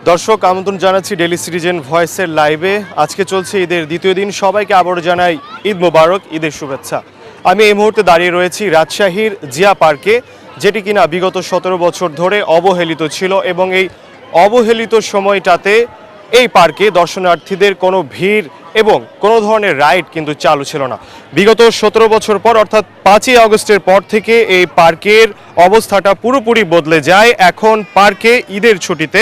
দর্শক আমন্ত্রণ জানাচ্ছি ডেইলি সিটিজেন ভয়েসের লাইভে। আজকে চলছে ঈদের দ্বিতীয় দিন। সবাইকে আবারও জানাই ঈদ মোবারক, ঈদের শুভেচ্ছা। আমি এই মুহূর্তে দাঁড়িয়ে রয়েছি রাজশাহীর জিয়া পার্কে, যেটি কিনা বিগত 17 বছর ধরে অবহেলিত ছিল এবং এই অবহেলিত সময়টাতে এই পার্কে দর্শনার্থীদের কোনো ভিড় এবং কোনো ধরনের রাইড কিন্তু চালু ছিল না। বিগত 17 বছর পর অর্থাৎ 5ই আগস্টের পর থেকে এই পার্কের অবস্থাটা পুরোপুরি বদলে যায়। এখন পার্কে ঈদের ছুটিতে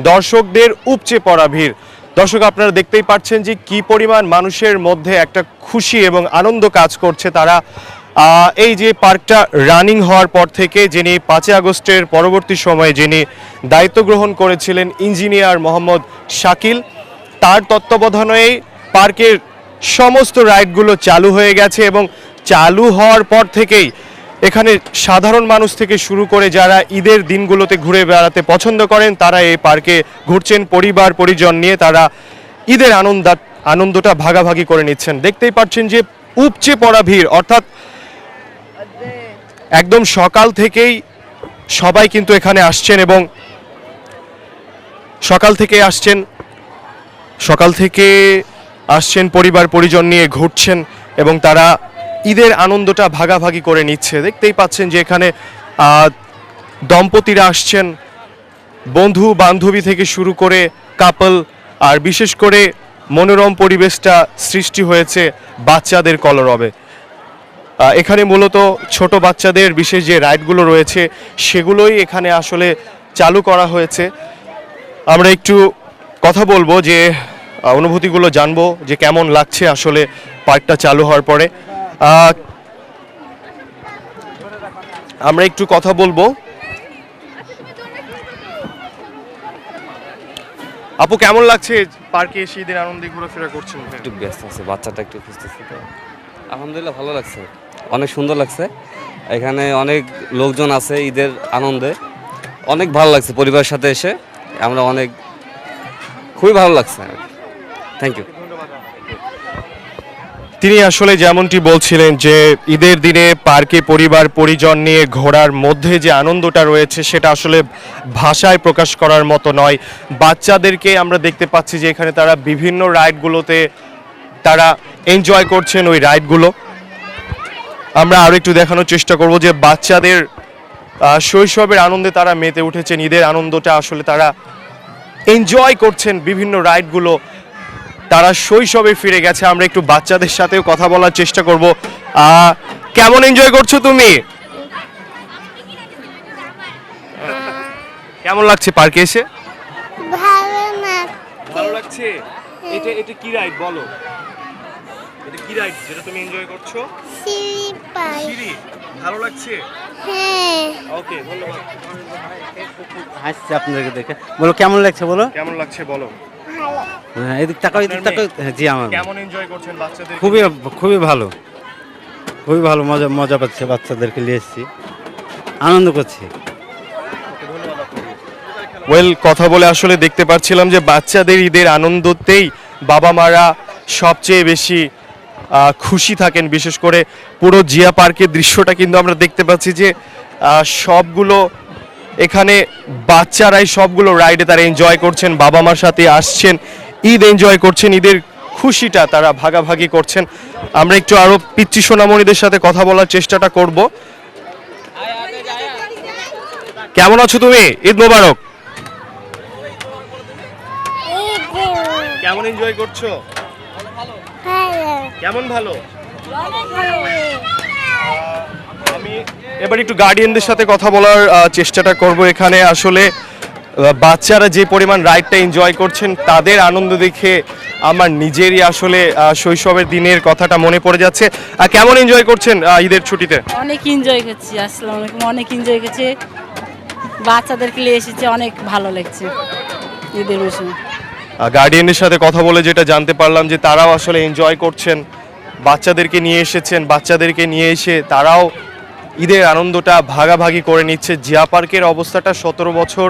দর্শকদের উপচে পড়া ভিড়। দর্শক, আপনারা দেখতেই পাচ্ছেন যে কি পরিমাণ মানুষের মধ্যে একটা খুশি এবং আনন্দ কাজ করছে। তারা এই যে পার্কটা রানিং হওয়ার পর থেকে, যিনি 5ই আগস্টের পরবর্তী সময়ে যিনি দায়িত্ব গ্রহণ করেছিলেন ইঞ্জিনিয়ার মোহাম্মদ শাকিল, তার তত্ত্বাবধানেই পার্কের সমস্ত রাইডগুলো চালু হয়ে গেছে এবং চালু হওয়ার পর থেকেই এখানে সাধারণ মানুষ থেকে শুরু করে যারা ঈদের দিনগুলোতে ঘুরে বেড়াতে পছন্দ করেন তারা এই পার্কে ঘুরছেন পরিবার পরিজন নিয়ে। তারা ঈদের আনন্দটা ভাগাভাগি করে নিচ্ছেন। দেখতেই পাচ্ছেন যে উপচে পড়া ভিড়, অর্থাৎ একদম সকাল থেকেই সবাই কিন্তু এখানে আসছেন এবং সকাল থেকে আসছেন পরিবার পরিজন নিয়ে ঘুরছেন এবং তারা ঈদের আনন্দটা ভাগাভাগি করে নিচ্ছে। দেখতেই পাচ্ছেন যে এখানে দম্পতিরা আসছেন, বন্ধু বান্ধবী থেকে শুরু করে কাপল, আর বিশেষ করে মনোরম পরিবেশটা সৃষ্টি হয়েছে বাচ্চাদের কলরবে। এখানে মূলত ছোট বাচ্চাদের বিশেষ যে রাইডগুলো রয়েছে সেগুলোই এখানে আসলে চালু করা হয়েছে। আমরা একটু কথা বলবো, যে অনুভূতিগুলো জানবো যে কেমন লাগছে আসলে পার্কটা চালু হওয়ার পরে। আমরা একটু কথা বলবো। আপু, কেমন লাগছে পার্কে এসে ঈদের আনন্দে ঘোরাফেরা করছেন? একটু ব্যস্ত আছে, বাচ্চাটা একটু খুঁজতেছি তো। আলহামদুলিল্লাহ ভালো লাগছে, অনেক সুন্দর লাগছে। এখানে অনেক লোকজন আছে ঈদের আনন্দে, অনেক ভালো লাগছে পরিবারের সাথে এসে। আমরা খুবই ভালো লাগছে। Thank you. তিনি আসলে যেমনটি বলছিলেন যে ঈদের দিনে পার্কে পরিবার পরিজন নিয়ে ঘোরার মধ্যে যে আনন্দটা রয়েছে সেটা আসলে ভাষায় প্রকাশ করার মতো নয়। বাচ্চাদেরকে আমরা দেখতে পাচ্ছি যে এখানে তারা বিভিন্ন রাইডগুলোতে তারা এনজয় করছেন ওই রাইডগুলো। আমরা আরও একটু দেখানোর চেষ্টা করব যে বাচ্চাদের শৈশবের আনন্দে তারা মেতে উঠেছেন। ঈদের আনন্দটা আসলে তারা এনজয় করছেন বিভিন্ন রাইডগুলো, তারা শৈশবে ফিরে গেছে। আমরা একটু বাচ্চাদের সাথেও কথা বলার চেষ্টা করব। কেমন এনজয় করছো তুমি? কেমন লাগছে পার্কে এসে? ভালো লাগছে। এটা কি রাইড বলো? এটা কি রাইড যেটা তুমি এনজয় করছো? সিঁড়ি। ভালো লাগছে? হ্যাঁ। ওকে, ধন্যবাদ। হাসছে আপনাদেরকে দেখে। বলো কেমন লাগছে, বলো কেমন লাগছে বলো। হ্যাঁ, এদিক তাকাও, এদিক তাকাও। জি, আমার কেমন এনজয় করছেন বাচ্চাদের? খুবই ভালো, মজা পাচ্ছে। বাচ্চাদেরকে নিয়ে এসেছি, আনন্দ করছি। কথা বলে আসলে দেখতে পাচ্ছিলাম যে বাচ্চাদের ঈদের আনন্দতেই বাবা মারা সবচেয়ে বেশি খুশি থাকেন। বিশেষ করে পুরো জিয়া পার্কের দৃশ্যটা কিন্তু আমরা দেখতে পাচ্ছি যে সবগুলো এখানে বাচ্চারাই সবগুলো রাইডে তারা এনজয় করছেন, বাবা মার সাথে আসছেন, ঈদ এনজয় করছেন, ঈদের খুশিটা তারা ভাগাভাগি করছেন। আমরা একটু আরো পিচ্চি সোনামণিদের সাথে কথা বলার চেষ্টাটা করব। কেমন আছো তুমি? ঈদ মোবারক। কেমন এনজয় করছো? কেমন ভালো? আমি এবার একটু গার্ডিয়ানদের সাথে কথা বলার চেষ্টাটা করব। এখানে আসলে বাচ্চারা যে পরিমাণ রাইডটা এনজয় করছেন তাদের আনন্দ দেখে আমার নিজেরই আসলে শৈশবের দিনের কথাটা মনে পড়ে যাচ্ছে। কেমন এনজয় করছেন ঈদের ছুটিতে? অনেক এনজয় করছি। আসসালামু আলাইকুম। অনেক এনজয় করছি, বাচ্চাদেরকে নিয়ে এসেছি, অনেক ভালো লাগছে ঈদের মৌসুমে। গার্ডিয়ানের সাথে কথা বলে যেটা জানতে পারলাম যে তারাও আসলে এনজয় করছেন, বাচ্চাদেরকে নিয়ে এসেছেন, বাচ্চাদেরকে নিয়ে এসে তারাও ঈদের আনন্দটা ভাগাভাগি করে নিচ্ছে। জিয়া পার্কের অবস্থাটা 17 বছর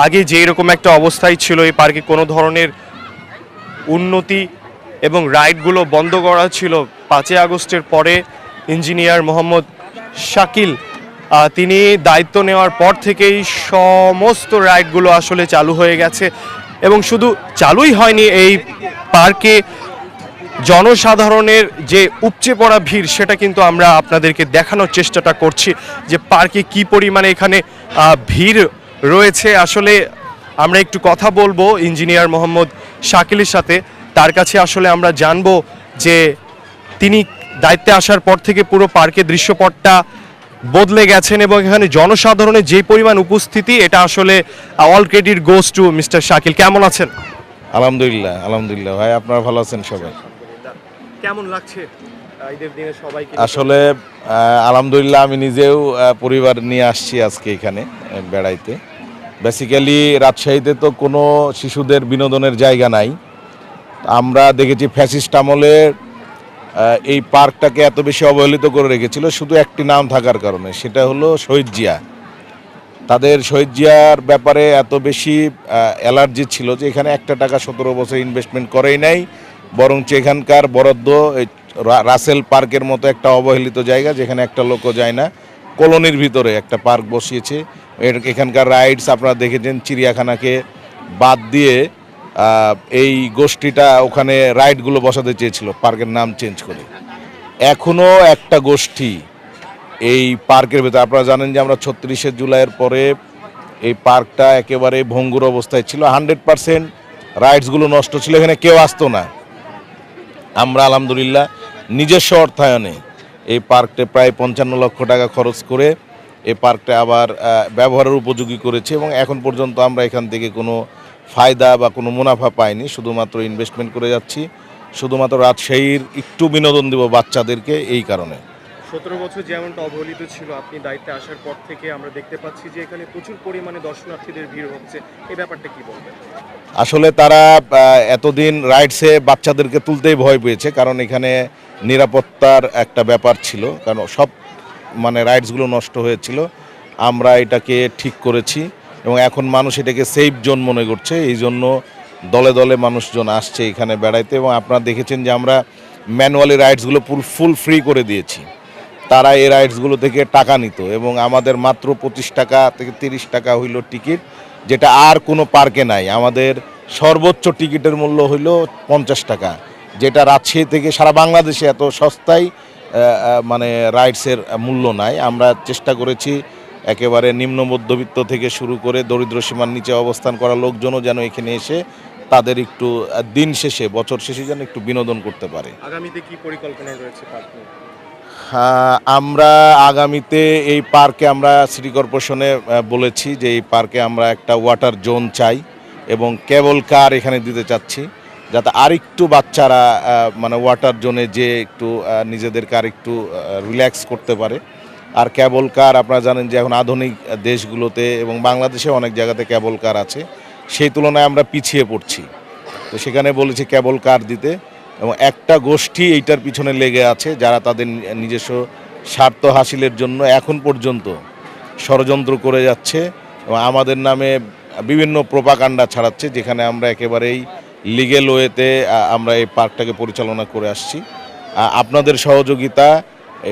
আগে যেই রকম একটা অবস্থায় ছিল, এই পার্কে কোনো ধরনের উন্নতি এবং রাইডগুলো বন্ধ করা ছিল। 5ই আগস্টের পরে ইঞ্জিনিয়ার মোহাম্মদ শাকিল তিনি দায়িত্ব নেওয়ার পর থেকেই সমস্ত রাইডগুলো আসলে চালু হয়ে গেছে এবং শুধু চালুই হয়নি, এই পার্কে জনসাধারণের যে উপচে পড়া ভিড় সেটা কিন্তু আমরা আপনাদেরকে দেখানোর চেষ্টাটা করছি যে পার্কে কি পরিমাণে এখানে ভিড় রয়েছে। আসলে আমরা একটু কথা বলবো ইঞ্জিনিয়ার মোহাম্মদ শাকিলের সাথে, তার কাছে আসলে আমরা জানবো যে তিনি দায়িত্বে আসার পর থেকে পুরো পার্কের দৃশ্যপটটা বদলে গেছেন এবং এখানে জনসাধারণের যে পরিমাণ উপস্থিতি এটা আসলে all credit goes to mister Shakil. কেমন আছেন? আলহামদুলিল্লাহ আলহামদুলিল্লাহ ভাই, আপনারা ভালো আছেন সবাই? কেমন লাগছে ঈদের দিনে সবাইকে? আসলে আলহামদুলিল্লাহ, আমি নিজেও পরিবার নিয়ে আসছি আজকে এখানে বেড়াইতে। বেসিক্যালি রাজশাহীতে তো কোনো শিশুদের বিনোদনের জায়গা নাই। আমরা দেখেছি ফ্যাসিস্ট আমলে এই পার্কটাকে এত বেশি অবহেলিত করে রেখেছিল শুধু একটি নাম থাকার কারণে, সেটা হলো শহীদ জিয়া। তাদের শহীদ জিয়ার ব্যাপারে এত বেশি অ্যালার্জি ছিল যে এখানে একটা টাকা 17 বছর ইনভেস্টমেন্ট করেই নাই, বরঞ্চ এখানকার বরাদ্দ রাসেল পার্কের মতো একটা অবহেলিত জায়গা যেখানে একটা লোকও যায় না, কলোনির ভিতরে একটা পার্ক বসিয়েছে। এখানকার রাইডস আপনারা দেখেছেন, চিড়িয়াখানাকে বাদ দিয়ে এই গোষ্ঠীটা ওখানে রাইডগুলো বসাতে চেয়েছিল পার্কের নাম চেঞ্জ করে। এখনও একটা গোষ্ঠী এই পার্কের ভেতরে, আপনারা জানেন যে আমরা 36শে জুলাইয়ের পরে এই পার্কটা একেবারে ভঙ্গুর অবস্থায় ছিল, 100% রাইডসগুলো নষ্ট ছিল, এখানে কেউ আসতো না। আমরা আলহামদুলিল্লাহ নিজস্ব অর্থায়নে এই পার্কটা প্রায় 55 লক্ষ টাকা খরচ করে এই পার্কটা আবার ব্যবহারের উপযোগী করেছি এবং এখন পর্যন্ত আমরা এখান থেকে কোনো ফায়দা বা কোনো মুনাফা পাইনি, শুধুমাত্র ইনভেস্টমেন্ট করে যাচ্ছি, শুধুমাত্র রাজশাহীর একটু বিনোদন দেব বাচ্চাদেরকে এই কারণে। 17 বছর যেমনটা অবহেলিত ছিল, আপনি দায়িত্বে আসার পর থেকে আমরা দেখতে পাচ্ছি যে এখানে প্রচুর পরিমাণে দর্শনার্থীদের ভিড় হচ্ছে, এই ব্যাপারটা কি বলবেন? আসলে তারা এতদিন রাইডসে বাচ্চাদেরকে তুলতেই ভয় পেয়েছে, কারণ এখানে নিরাপত্তার একটা ব্যাপার ছিল, কারণ সব রাইডসগুলো নষ্ট হয়েছিল। আমরা এটাকে ঠিক করেছি এবং এখন মানুষ এটাকে সেফ জোন মনে করছে, এই জন্য দলে দলে মানুষজন আসছে এখানে বেড়াইতে। এবং আপনারা দেখেছেন যে আমরা ম্যানুয়ালি রাইডসগুলো ফুল ফ্রি করে দিয়েছি। তারা এই রাইডসগুলো থেকে টাকা নিত এবং আমাদের মাত্র 25 টাকা থেকে 30 টাকা হইল টিকিট, যেটা আর কোনো পার্কে নাই। আমাদের সর্বোচ্চ টিকিটের মূল্য হইল 50 টাকা, যেটা রাজশাহী থেকে সারা বাংলাদেশে এত সস্তায় রাইডসের মূল্য নাই। আমরা চেষ্টা করেছি একেবারে নিম্ন মধ্যবিত্ত থেকে শুরু করে দরিদ্র সীমার নিচে অবস্থান করা লোকজনও যেন এখানে এসে তাদের একটু দিন শেষে, বছর শেষে যেন একটু বিনোদন করতে পারে। আগামীতে কি পরিকল্পনা রয়েছে পার্ক নিয়ে? আমরা আগামীতে এই পার্কে আমরা সিটি কর্পোরেশনে বলেছি যে এই পার্কে আমরা একটা ওয়াটার জোন চাই এবং কেবল কার এখানে দিতে চাচ্ছি, যাতে আরেকটু বাচ্চারা ওয়াটার জোনে যে একটু নিজেদেরকে আরেকটু রিল্যাক্স করতে পারে। আর কেবল কার আপনারা জানেন যে এখন আধুনিক দেশগুলোতে এবং বাংলাদেশে অনেক জায়গাতে কেবল কার আছে, সেই তুলনায় আমরা পিছিয়ে পড়ছি। তো সেখানে বলেছি কেবল কার দিতে, এবং একটা গোষ্ঠী এইটার পিছনে লেগে আছে যারা তাদের নিজস্ব স্বার্থ হাসিলের জন্য এখন পর্যন্ত ষড়যন্ত্র করে যাচ্ছে এবং আমাদের নামে বিভিন্ন প্রোপাগান্ডা ছড়াচ্ছে, যেখানে আমরা একেবারেই লিগ্যাল ওয়েতে আমরা এই পার্কটাকে পরিচালনা করে আসছি। আপনাদের সহযোগিতা,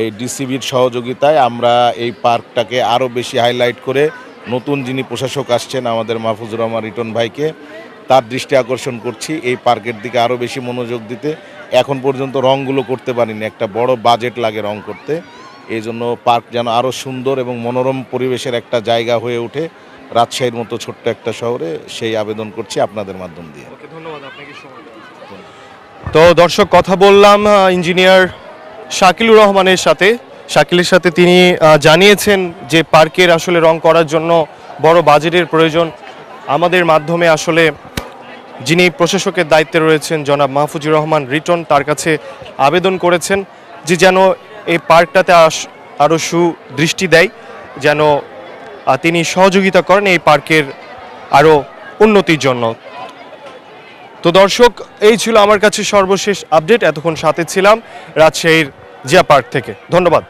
এই ডিসিবির সহযোগিতায় আমরা এই পার্কটাকে আরও বেশি হাইলাইট করে নতুন যিনি প্রশাসক আসছেন আমাদের মাহফুজুর রহমান রিটন ভাইকে, তার দৃষ্টি আকর্ষণ করছি এই পার্কের দিকে আরও বেশি মনোযোগ দিতে। এখন পর্যন্ত রঙগুলো করতে পারিনি, একটা বড় বাজেট লাগে রং করতে, এই জন্য পার্ক যেন আরও সুন্দর এবং মনোরম পরিবেশের একটা জায়গা হয়ে ওঠে রাজশাহীর মতো ছোট্ট একটা শহরে, সেই আবেদন করছি আপনাদের মাধ্যম দিয়ে। ধন্যবাদ আপনাকে। তো দর্শক, কথা বললাম ইঞ্জিনিয়ার শাকিলুর রহমানের সাথে। শাকিলের সাথে তিনি জানিয়েছেন যে পার্কের আসলে রং করার জন্য বড় বাজেটের প্রয়োজন। আমাদের মাধ্যমে আসলে যিনি প্রশাসকের দায়িত্বে রয়েছেন জনাব মাহফুজুর রহমান রিটন, তার কাছে আবেদন করেছেন যে যেন এই পার্কটাতে আরও সুদৃষ্টি দেয়, যেন তিনি সহযোগিতা করেন এই পার্কের আরও উন্নতির জন্য। তো দর্শক, এই ছিল আমার কাছে সর্বশেষ আপডেট। এতক্ষণ সাথে ছিলাম রাজশাহীর জিয়া পার্ক থেকে। ধন্যবাদ।